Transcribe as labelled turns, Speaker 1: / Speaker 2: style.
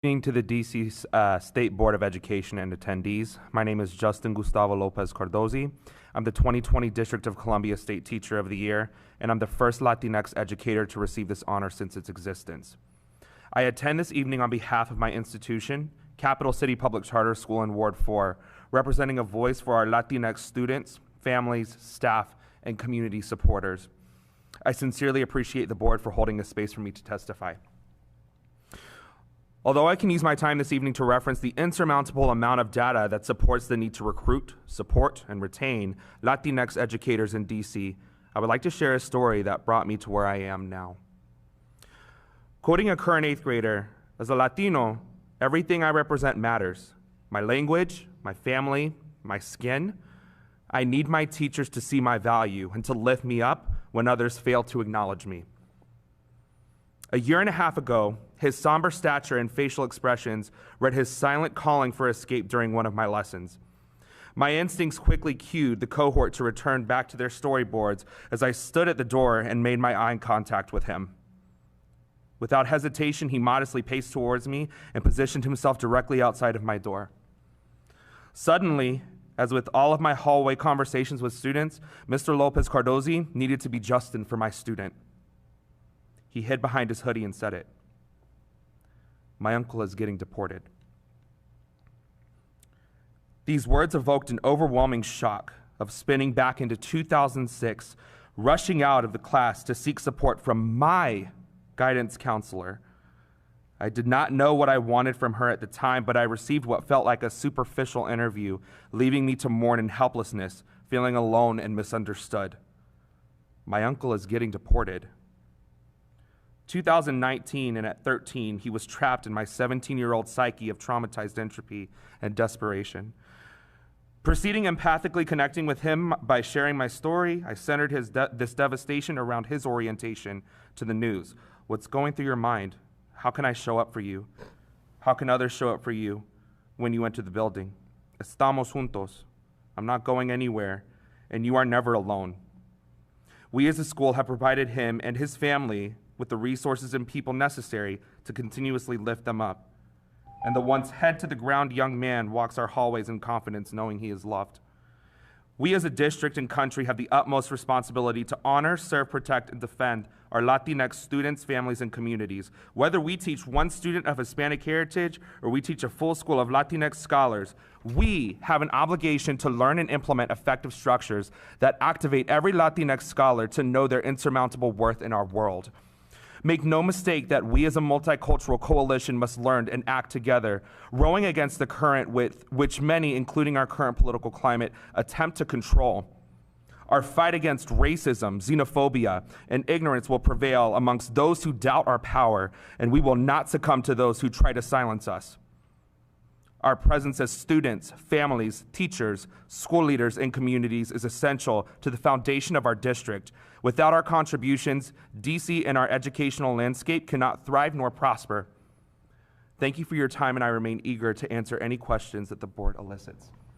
Speaker 1: Evening to the DC State Board of Education and attendees. My name is Justin Gustavo Lopez-Cardoze. I'm the 2020 District of Columbia State Teacher of the Year, and I'm the first Latinx educator to receive this honor since its existence. I attend this evening on behalf of my institution, Capital City Public Charter School in Ward 4, representing a voice for our Latinx students, families, staff, and community supporters. I sincerely appreciate the board for holding this space for me to testify. Although I can use my time this evening to reference the insurmountable amount of data that supports the need to recruit, support, and retain Latinx educators in DC, I would like to share a story that brought me to where I am now. Quoting a current 8th grader, as a Latino, everything I represent matters. My language, my family, my skin. I need my teachers to see my value and to lift me up when others fail to acknowledge me. A year and a half ago, his somber stature and facial expressions read his silent calling for escape during one of my lessons. My instincts quickly cued the cohort to return back to their storyboards as I stood at the door and made my eye contact with him. Without hesitation, he modestly paced towards me and positioned himself directly outside of my door. Suddenly, as with all of my hallway conversations with students, Mr. Lopez-Cardoze needed to be Justin for my student. He hid behind his hoodie and said it. My uncle is getting deported. These words evoked an overwhelming shock of spinning back into 2006, rushing out of the class to seek support from my guidance counselor. I did not know what I wanted from her at the time, but I received what felt like a superficial interview, leaving me to mourn in helplessness, feeling alone and misunderstood. My uncle is getting deported. 2019, and at 13, he was trapped in my 17-year-old psyche of traumatized entropy and desperation. Proceeding empathically connecting with him by sharing my story, I centered this devastation around his orientation to the news. What's going through your mind? How can I show up for you? How can others show up for you when you enter the building? Estamos juntos. I'm not going anywhere, and you are never alone. We as a school have provided him and his family with the resources and people necessary to continuously lift them up. And the once head-to-the-ground young man walks our hallways in confidence, knowing he is loved. We as a district and country have the utmost responsibility to honor, serve, protect, and defend our Latinx students, families, and communities. Whether we teach one student of Hispanic heritage or we teach a full school of Latinx scholars, we have an obligation to learn and implement effective structures that activate every Latinx scholar to know their insurmountable worth in our world. Make no mistake that we as a multicultural coalition must learn and act together, rowing against the current with which many, including our current political climate, attempt to control. Our fight against racism, xenophobia, and ignorance will prevail amongst those who doubt our power, and we will not succumb to those who try to silence us. Our presence as students, families, teachers, school leaders, and communities is essential to the foundation of our district. Without our contributions, DC and our educational landscape cannot thrive nor prosper. Thank you for your time, and I remain eager to answer any questions that the board elicits.